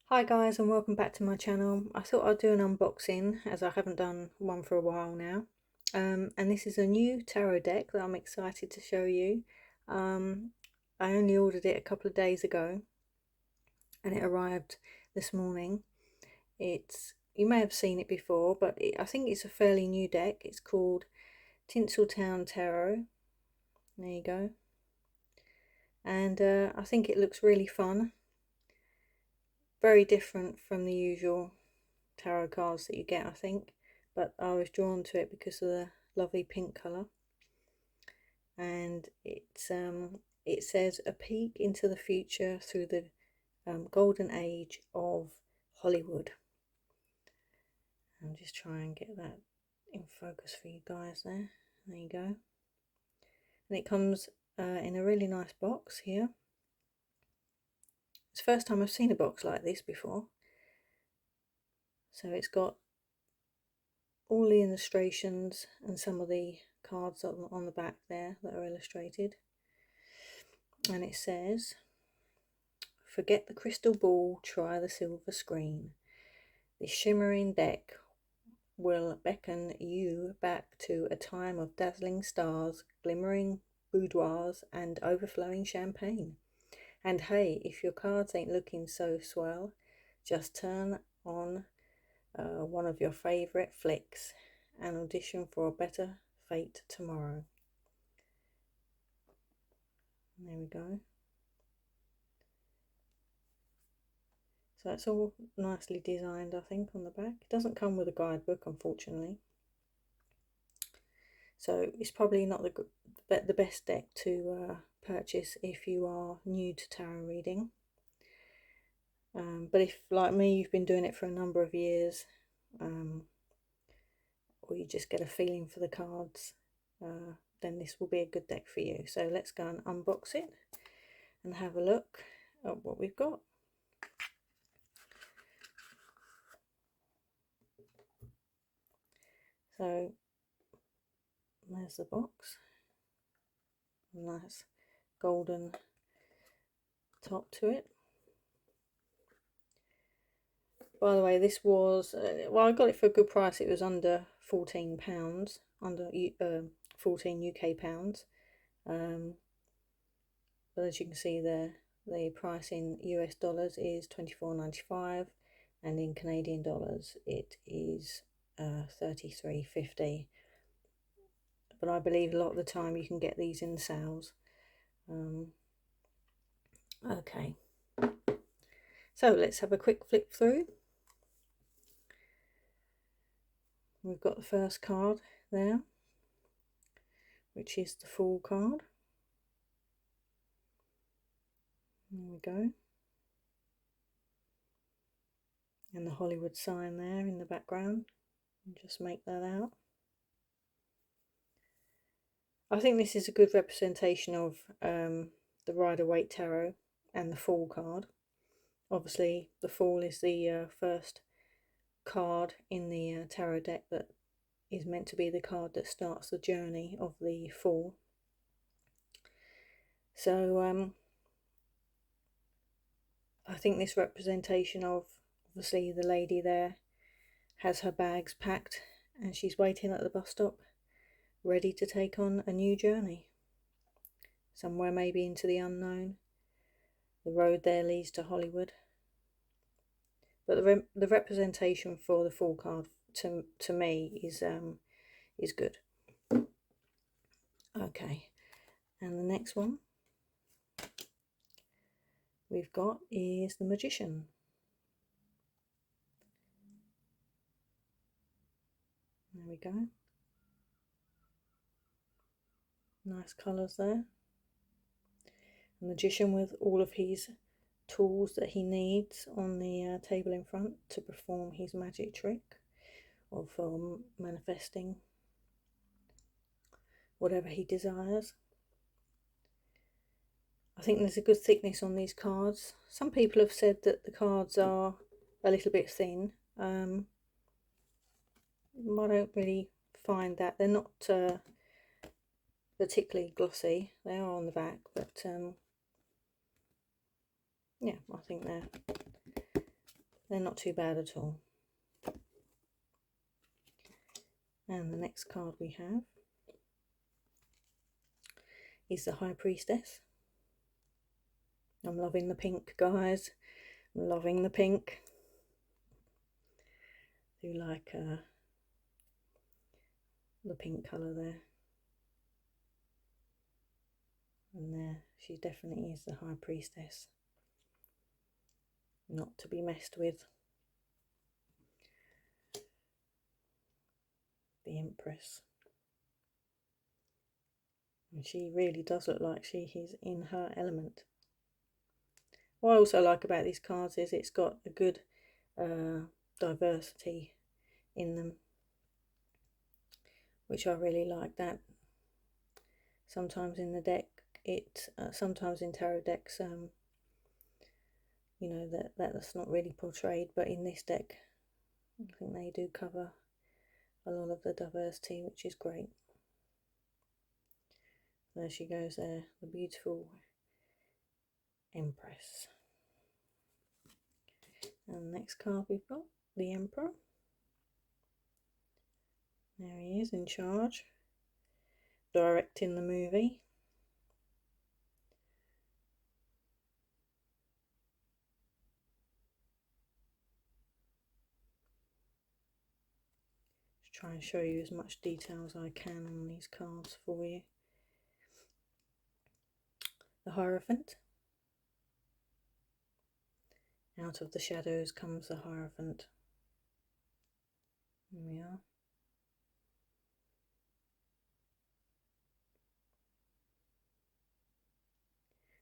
Hi guys, and welcome back to my channel. I thought I'd do an unboxing as I haven't done one for a while now. And this is a new tarot deck that I'm excited to show you. I only ordered it a couple of days ago and it arrived this morning. You may have seen it before, but I think it's a fairly new deck. It's called Tinseltown Tarot. There you go. And I think it looks really fun. Very different from the usual tarot cards that you get, I think, but I was drawn to it because of the lovely pink colour. And it says a peek into the future through the golden age of Hollywood. I'll just try and get that in focus for you guys there. There you go. And it comes in a really nice box here. It's the first time I've seen a box like this before. So it's got all the illustrations and some of the cards on the back there that are illustrated. And it says, forget the crystal ball, try the silver screen. The shimmering deck will beckon you back to a time of dazzling stars, glimmering boudoirs and overflowing champagne. And hey, if your cards ain't looking so swell, just turn on one of your favourite flicks and audition for a better fate tomorrow. There we go. So that's all nicely designed, I think, on the back. It doesn't come with a guidebook, unfortunately. So it's probably not the best deck to purchase if you are new to tarot reading. But if, like me, you've been doing it for a number of years, or you just get a feeling for the cards, then this will be a good deck for you. So let's go and unbox it and have a look at what we've got. So there's the box. Nice golden top to it. By the way, this was well, I got it for a good price. It was under £14, under 14 UK pounds. But as you can see there, the price in US dollars is $24.95, and in Canadian dollars it is $33.50. But I believe a lot of the time you can get these in sales. Okay, so let's have a quick flip through. We've got the first card there, which is the Fool card. There we go. And the Hollywood sign there in the background. Just make that out. I think this is a good representation of the Rider-Waite Tarot and the Fool card. Obviously, the Fool is the first card in the tarot deck that is meant to be the card that starts the journey of the Fool. So I think this representation of, obviously, the lady there has her bags packed and she's waiting at the bus stop, ready to take on a new journey. Somewhere maybe into the unknown. The road there leads to Hollywood. But the representation for the Fool card to me is good. Okay, and the next one we've got is the Magician. There we go. Nice colours there. The Magician with all of his tools that he needs on the table in front to perform his magic trick of manifesting whatever he desires. I think there's a good thickness on these cards. Some people have said that the cards are a little bit thin. I don't really find that. They're not particularly glossy. They are on the back, but yeah, I think they're not too bad at all. And the next card we have is the High Priestess. I'm loving the pink, guys. I'm loving the pink. I do like the pink colour there. And there, she definitely is the High Priestess. Not to be messed with. The Empress. And she really does look like she is in her element. What I also like about these cards is it's got a good diversity in them, which I really like that. Sometimes in the deck, sometimes in tarot decks, you know, that's not really portrayed, but in this deck, I think they do cover a lot of the diversity, which is great. There she goes there, the beautiful Empress. And the next card we've got, the Emperor. There he is in charge, directing the movie. Just try and show you as much detail as I can on these cards for you. The Hierophant. Out of the shadows comes the Hierophant. Here we are.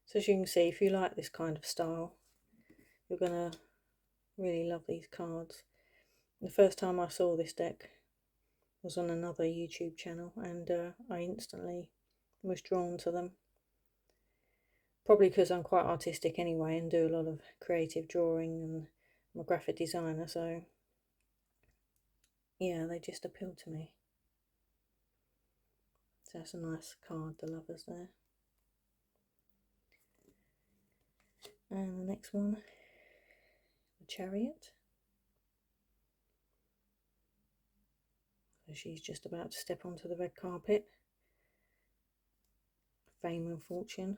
So as you can see, if you like this kind of style, you're going to really love these cards. The first time I saw this deck was on another YouTube channel, and I instantly was drawn to them. Probably because I'm quite artistic anyway and do a lot of creative drawing, and I'm a graphic designer, so yeah, they just appeal to me. So that's a nice card, the Lovers there. And the next one, the Chariot. So she's just about to step onto the red carpet. Fame and fortune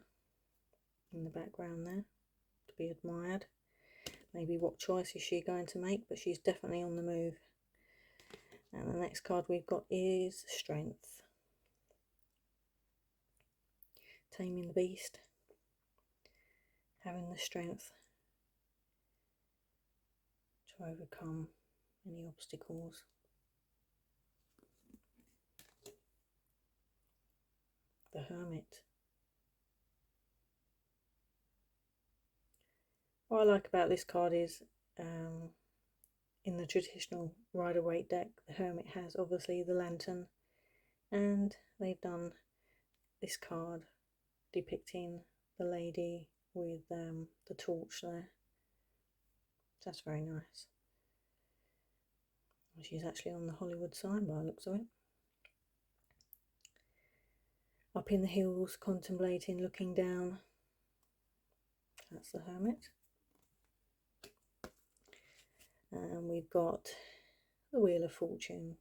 in the background there, to be admired. Maybe what choice is she going to make, but she's definitely on the move. And the next card we've got is Strength. Taming the beast. Having the strength to overcome any obstacles. The Hermit. What I like about this card is in the traditional Rider-Waite deck, the Hermit has obviously the lantern, and they've done this card depicting the lady with the torch there. That's very nice. She's actually on the Hollywood sign by the looks of it. Up in the hills, contemplating, looking down. That's the Hermit. And we've got the Wheel of Fortune,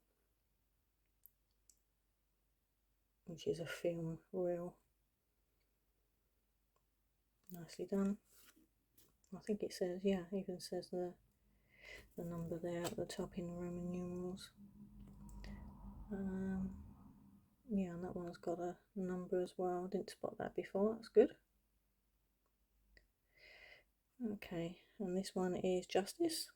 which is a film reel. Nicely done. I think it says, yeah, it even says the number there at the top in Roman numerals. Yeah, and that one's got a number as well. Didn't spot that before, that's good. Okay, and this one is Justice.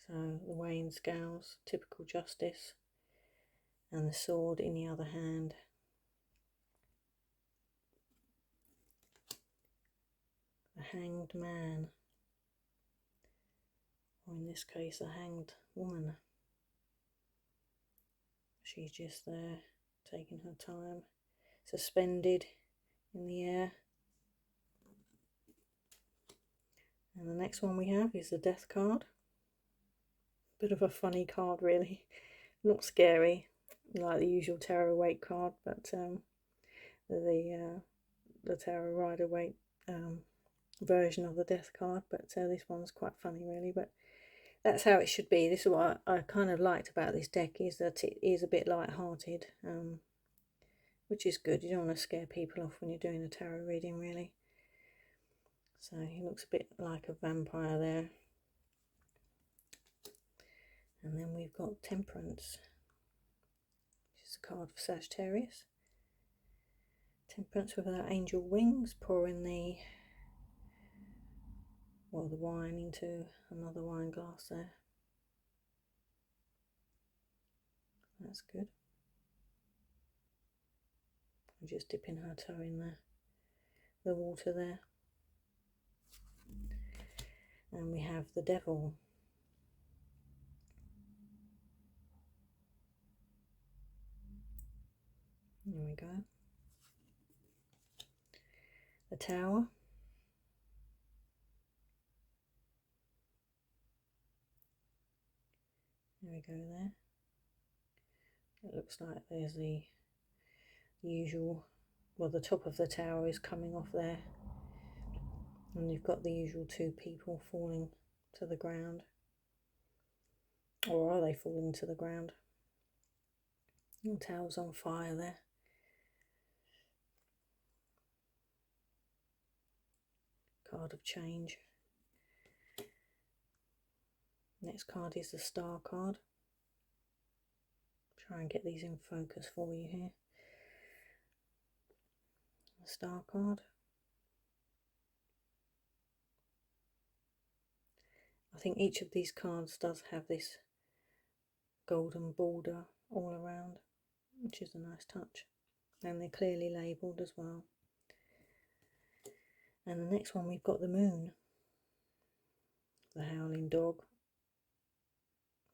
So the weighing scales, typical Justice, and the sword in the other hand. The Hanged Man, or in this case a hanged woman. She's just there taking her time, suspended in the air. And the next one we have is the Death card. Bit of a funny card really, not scary like the usual Tarot-Waite card, but the Tarot Rider-Waite version of the death card, but this one's quite funny really, but that's how it should be. This is what I kind of liked about this deck, is that it is a bit light-hearted, which is good. You don't want to scare people off when you're doing a tarot reading really. So he looks a bit like a vampire there. And then we've got Temperance, which is a card for Sagittarius. Temperance without angel wings, pouring the wine into another wine glass there. That's good. I'm just dipping her toe in the water there. And we have the Devil. There we go. The Tower. There we go there. It looks like there's the usual, well, the top of the tower is coming off there. And you've got the usual two people falling to the ground. Or are they falling to the ground? The tower's on fire there. Card of Change. Next card is the Star card. Try and get these in focus for you here. The Star card. I think each of these cards does have this golden border all around, which is a nice touch. And they're clearly labelled as well. And the next one we've got the Moon. The Howling Dog.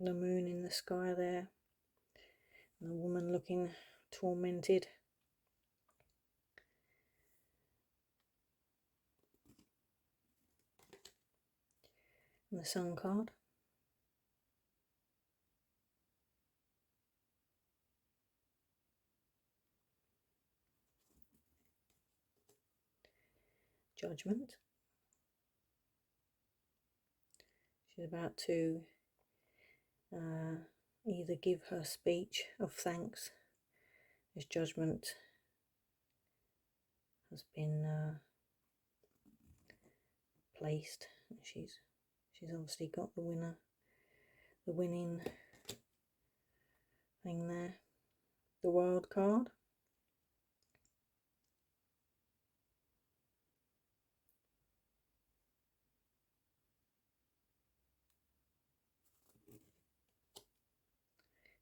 The moon in the sky there. And the woman looking tormented. And the Sun card. Judgment. She's about to either give her speech of thanks, as Judgment has been placed. She's obviously got the winning thing there. The World card.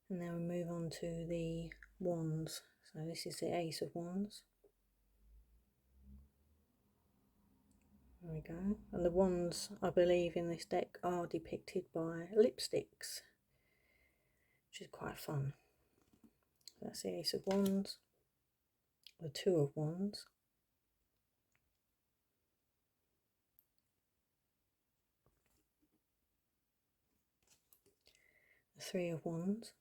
And now we move on to the Wands. So this is the Ace of Wands. There we go. And the wands, I believe, in this deck are depicted by lipsticks, which is quite fun. That's the Ace of Wands. The Two of Wands. The Three of Wands.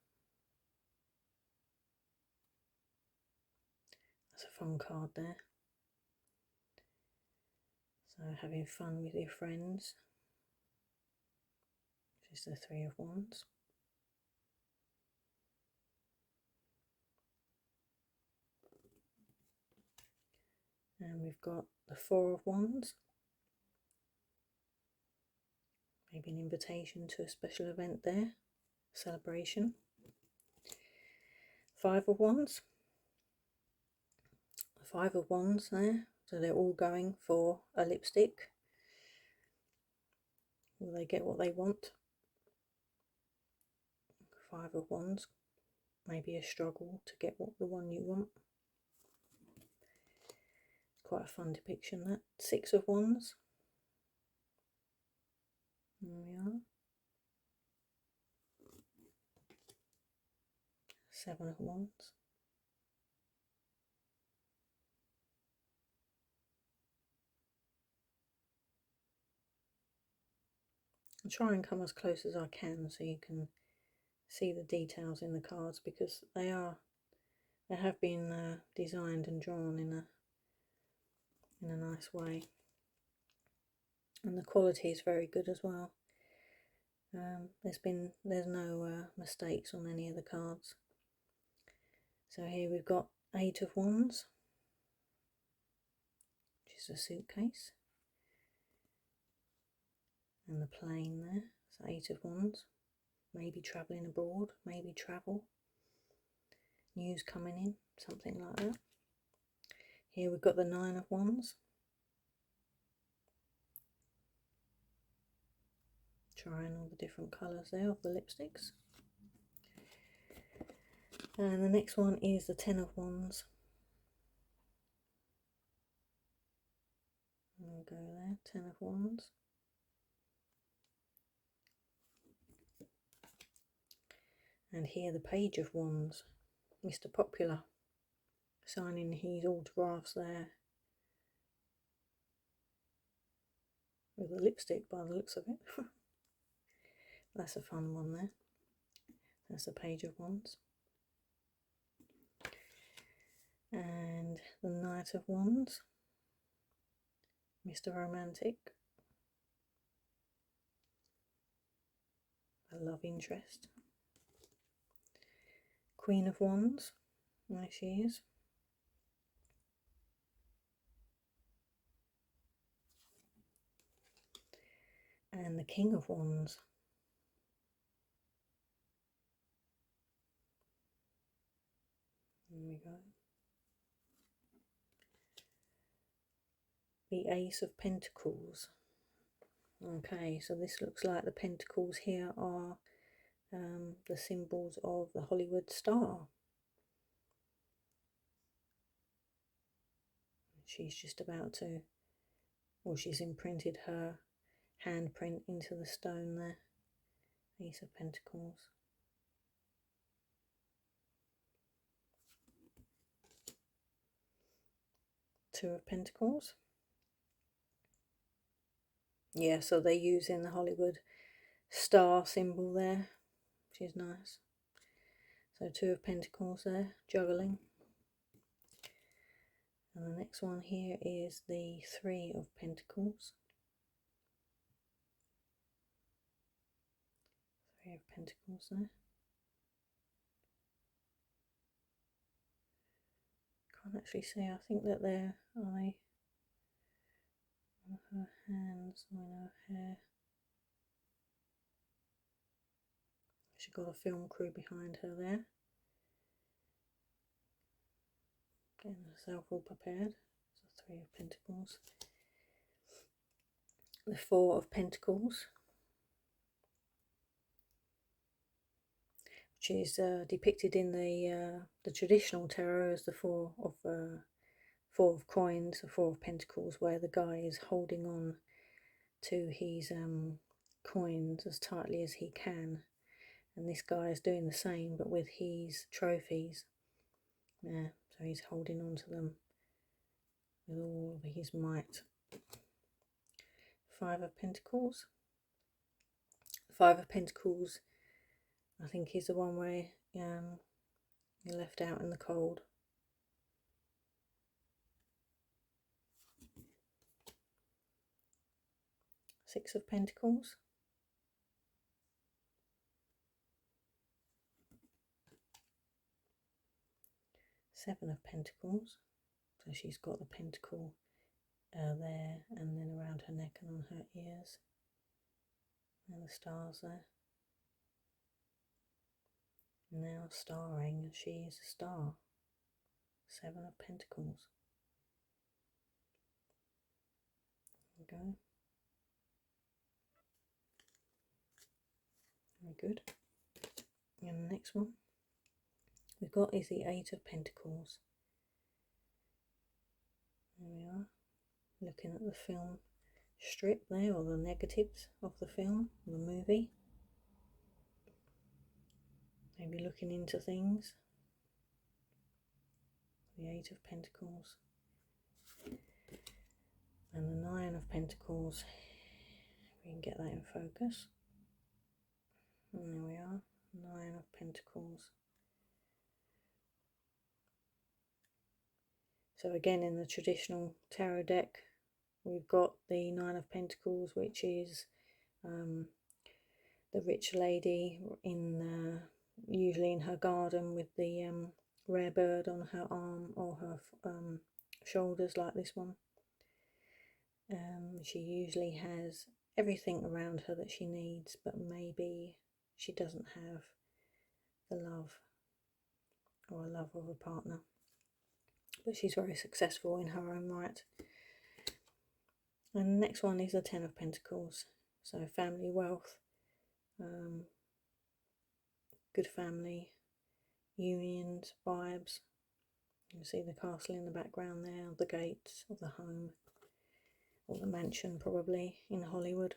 That's a fun card there. So having fun with your friends, which is the Three of Wands. And we've got the Four of Wands. Maybe an invitation to a special event there, celebration. Five of Wands. The Five of Wands there. So they're all going for a lipstick. Will they get what they want? Five of Wands. Maybe a struggle to get the one you want. Quite a fun depiction, that. Six of Wands. There we are. Seven of Wands. I'll try and come as close as I can so you can see the details in the cards, because they have been designed and drawn in a nice way. and the quality is very good as well. There's no mistakes on any of the cards. So here we've got 8 of Wands, which is a suitcase, and the plane there. So 8 of Wands, maybe travelling abroad, maybe travel, news coming in, something like that. Here we've got the 9 of Wands, trying all the different colours there of the lipsticks. And the next one is the 10 of Wands. There we go there, 10 of Wands. And here the Page of Wands, Mr. Popular, signing his autographs there with the lipstick by the looks of it. That's a fun one there. That's the Page of Wands. And the Knight of Wands, Mr. Romantic, a love interest. Queen of Wands, there she is. And the King of Wands. There we go. The Ace of Pentacles. Okay, so this looks like the pentacles here are the symbols of the Hollywood star. She's just about to, well, she's imprinted her handprint into the stone there. Ace of Pentacles. Two of Pentacles. Yeah, so they're using the Hollywood star symbol there, which is nice. So 2 of Pentacles there, juggling. And the next one here is the 3 of Pentacles. 3 of Pentacles there. Can't actually see, I think that there are her hands, I know her hair. She's got a film crew behind her there. Getting herself all prepared. So 3 of Pentacles. The 4 of Pentacles, which is depicted in the traditional tarot as the 4 of coins, the 4 of Pentacles, where the guy is holding on to his coins as tightly as he can, and this guy is doing the same but with his trophies. Yeah, so he's holding on to them with all of his might. 5 of Pentacles. 5 of Pentacles, I think, is the one where you're left out in the cold. 6 of Pentacles. 7 of Pentacles. So she's got the pentacle there, and then around her neck and on her ears. And the stars there. Now starring, she is a star. 7 of Pentacles. There we go. Very good. And the next one we've got is the 8 of Pentacles. There we are, looking at the film strip there, or the negatives of the film, the movie. Maybe looking into things. The 8 of Pentacles. And the 9 of Pentacles. If we can get that in focus. And there we are, 9 of Pentacles. So again, in the traditional tarot deck, we've got the Nine of Pentacles, which is the rich lady in usually in her garden with the rare bird on her arm or her shoulders, like this one. She usually has everything around her that she needs, but maybe she doesn't have the love or a love of a partner. But she's very successful in her own right. And the next one is the Ten of Pentacles. So family, wealth, good family, unions, vibes. You can see the castle in the background there, the gates of the home, or the mansion probably in Hollywood.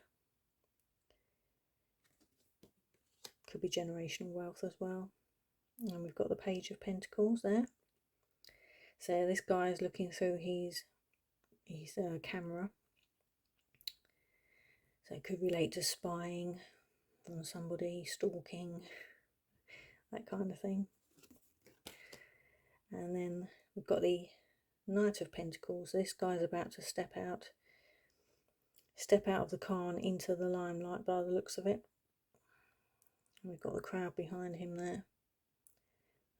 Could be generational wealth as well. And we've got the Page of Pentacles there. So this guy is looking through his camera. So it could relate to spying on somebody, stalking, that kind of thing. And then we've got the Knight of Pentacles. This guy's about to step out of the car and into the limelight by the looks of it. And we've got the crowd behind him there.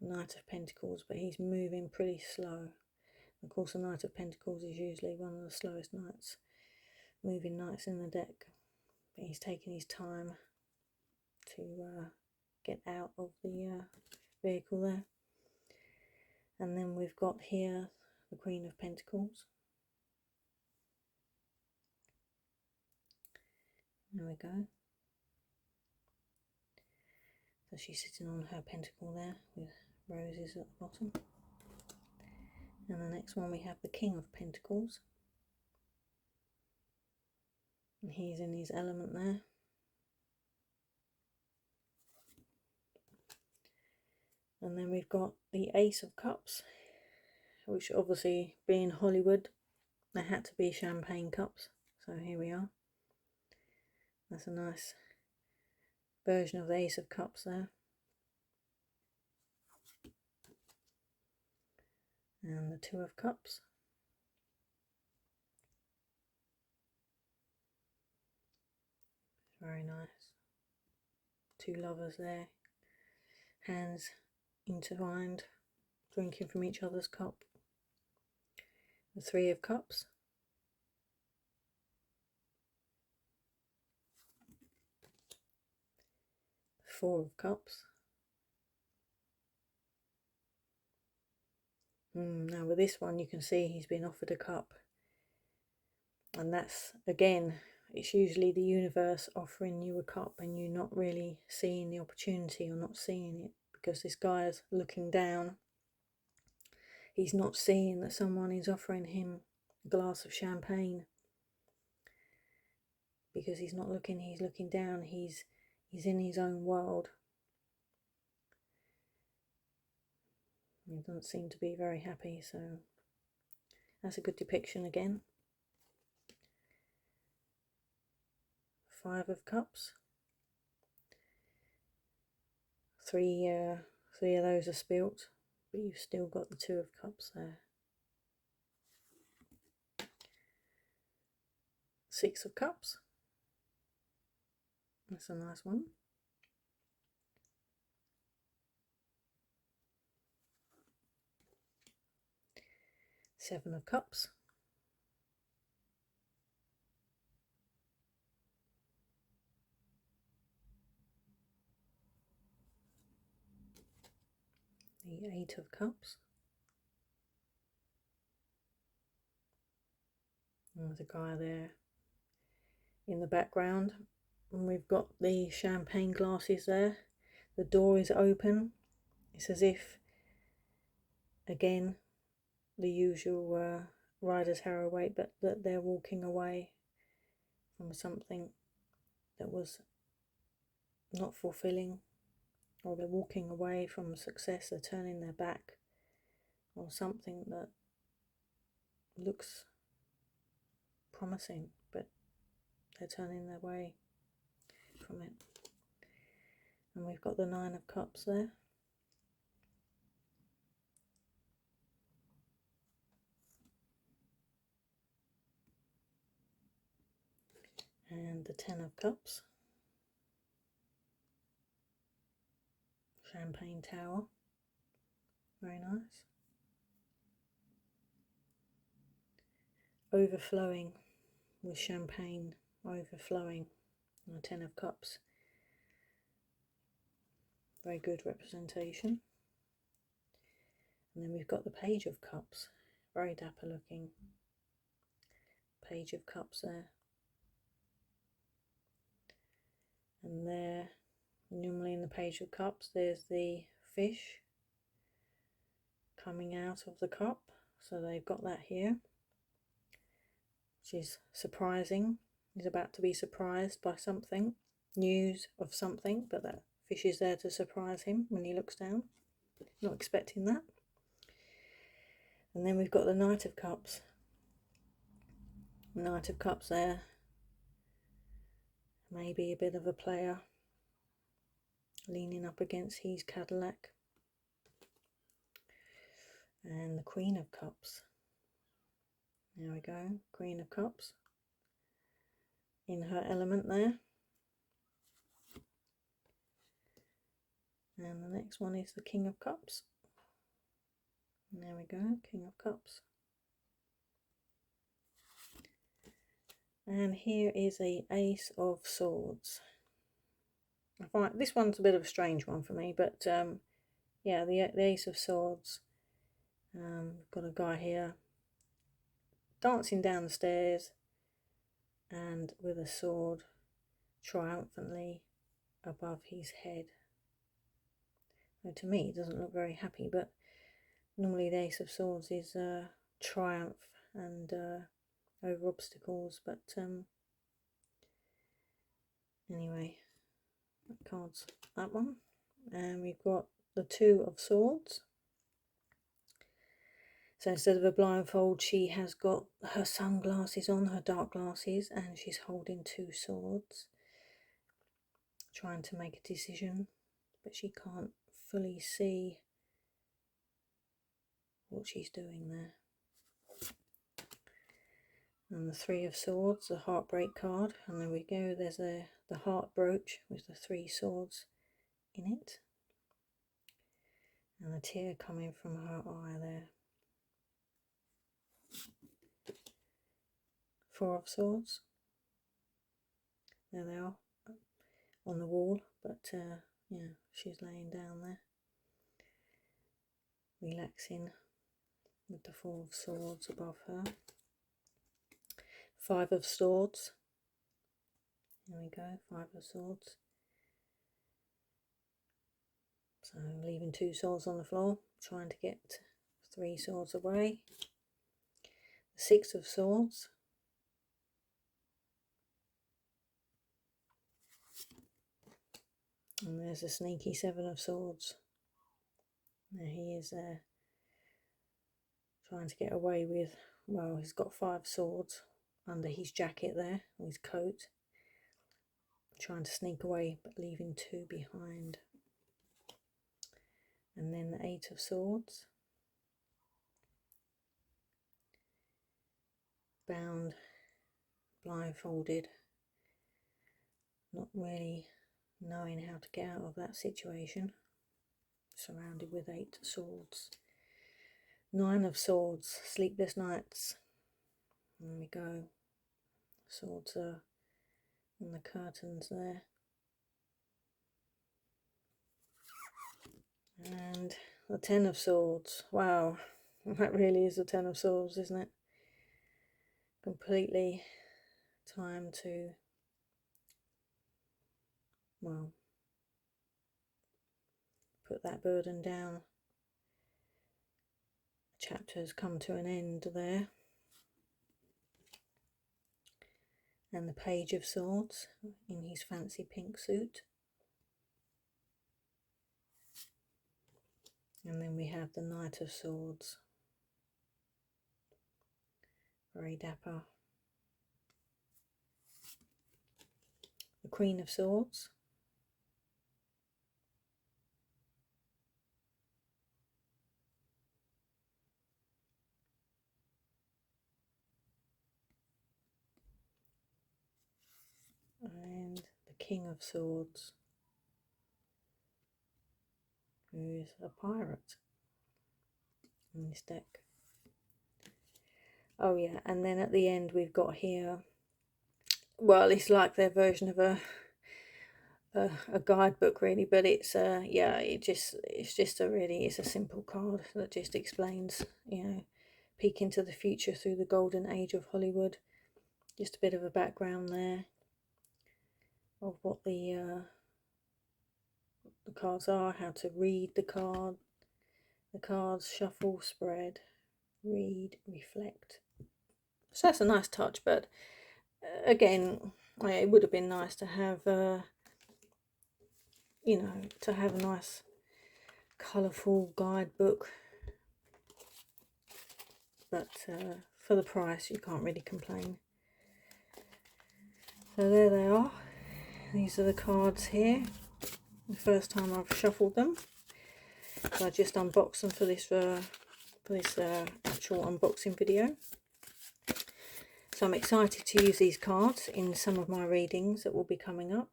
Knight of Pentacles, but he's moving pretty slow. Of course, the Knight of Pentacles is usually one of the slowest moving knights in the deck. But he's taking his time to get out of the vehicle there. And then we've got here the Queen of Pentacles. There we go. So she's sitting on her pentacle there with roses at the bottom. And the next one we have the King of Pentacles. And he's in his element there. And then we've got the Ace of Cups, which obviously being Hollywood, there had to be champagne cups. So here we are. That's a nice version of the Ace of Cups there. And the Two of Cups. Very nice. Two lovers there. Hands intertwined, drinking from each other's cup. The Three of Cups. Four of Cups. Now with this one you can see he's been offered a cup. And that's, again, it's usually the universe offering you a cup and you're not really seeing the opportunity or not seeing it, because this guy is looking down. He's not seeing that someone is offering him a glass of champagne, because he's not looking, he's looking down, he's in his own world. He doesn't seem to be very happy, so that's a good depiction again. Five of Cups. Three of those are spilt, but you've still got the Two of Cups there. Six of Cups. That's a nice one. Seven of Cups. The Eight of Cups. And there's a guy there in the background. And we've got the champagne glasses there. The door is open. It's as if, again, the usual Rider's Harrow wait, but that they're walking away from something that was not fulfilling, or they're walking away from success, they're turning their back on something that looks promising, but they're turning their way from it. And we've got the Nine of Cups there. And the Ten of Cups. Champagne Tower. Very nice. Overflowing with champagne, overflowing. And the Ten of Cups. Very good representation. And then we've got the Page of Cups. Very dapper looking. Page of Cups there. And there, normally in the Page of Cups, there's the fish coming out of the cup. So they've got that here, which is surprising. He's about to be surprised by something, news of something, but that fish is there to surprise him when he looks down. Not expecting that. And then we've got the Knight of Cups. Knight of Cups there. Maybe a bit of a player, leaning up against his Cadillac. And the Queen of Cups. There we go, Queen of Cups. In her element there. And the next one is the King of Cups. And there we go, King of Cups. And here is a Ace of Swords. I find this one's a bit of a strange one for me, but yeah, the Ace of Swords. We've got a guy here dancing down the stairs and with a sword triumphantly above his head. So to me, it doesn't look very happy, but normally the Ace of Swords is triumph and over obstacles, but anyway, that card's that one. And we've got the Two of Swords. So instead of a blindfold, she has got her sunglasses on, her dark glasses, and she's holding two swords, trying to make a decision, but she can't fully see what she's doing there. And the Three of Swords, the Heartbreak card, and there we go, there's the heart brooch with the three swords in it, and a tear coming from her eye there. Four of Swords, there they are on the wall, but yeah, she's laying down there, relaxing with the Four of Swords above her. Five of Swords, there we go, Five of Swords. So leaving two swords on the floor, trying to get three swords away. The Six of Swords. And there's a sneaky Seven of Swords. There he is there, trying to get away with, well, he's got five swords under his jacket there, or his coat. Trying to sneak away, but leaving two behind. And then the Eight of Swords. Bound, blindfolded, not really knowing how to get out of that situation, surrounded with Eight Swords. Nine of Swords, Sleepless Nights. There we go, swords are on the curtains there. And the Ten of Swords, wow, that really is the Ten of Swords, isn't it? Completely time to, well, put that burden down. The chapter has come to an end there. And the Page of Swords in his fancy pink suit. And then we have the Knight of Swords. Very dapper. The Queen of Swords. King of Swords, who is a pirate in this deck. Oh yeah, and then at the end we've got here, well, it's like their version of a guidebook really, but it's yeah, it's just it's a simple card that just explains, you know, peek into the future through the golden age of Hollywood. Just a bit of a background there of what the cards are, how to read the cards, shuffle, spread, read, reflect. So that's a nice touch, but again, it would have been nice to have you know, to have a nice colourful guidebook, but for the price you can't really complain. So there they are. These are the cards here. The first time I've shuffled them, so I just unboxed them for this actual unboxing video. So I'm excited to use these cards in some of my readings that will be coming up.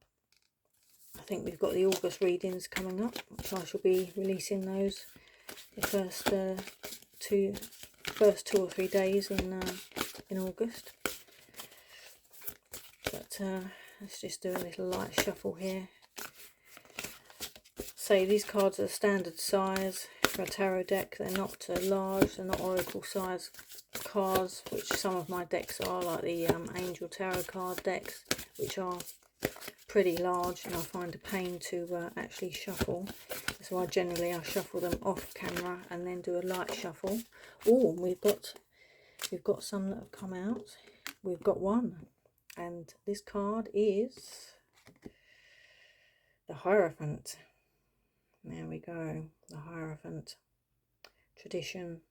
I think we've got the August readings coming up, so I shall be releasing those the first two or 3 days in August. But let's just do a little light shuffle here. So these cards are standard size for a tarot deck. They're not large, they're not oracle size cards, which some of my decks are, like the Angel Tarot card decks, which are pretty large and I find a pain to actually shuffle. So I shuffle them off camera and then do a light shuffle. Oh, we've got some that have come out. We've got one, and this card is the Hierophant. There we go, the Hierophant. Tradition.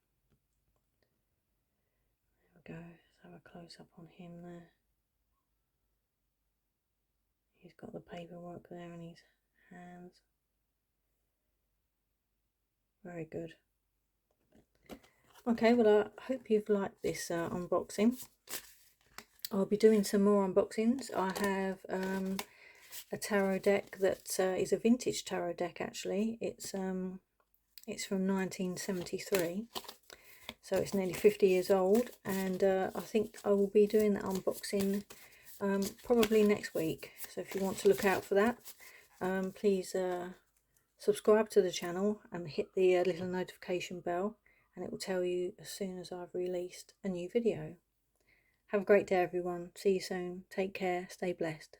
There we go. Let's have a close up on him there. He's got the paperwork there in his hands. Very good. Okay, well, I hope you've liked this unboxing. I'll be doing some more unboxings. I have a tarot deck that is a vintage tarot deck actually. It's from 1973, so it's nearly 50 years old, and I think I will be doing that unboxing probably next week. So if you want to look out for that, please subscribe to the channel and hit the little notification bell, and it will tell you as soon as I've released a new video. Have a great day everyone. See you soon. Take care. Stay blessed.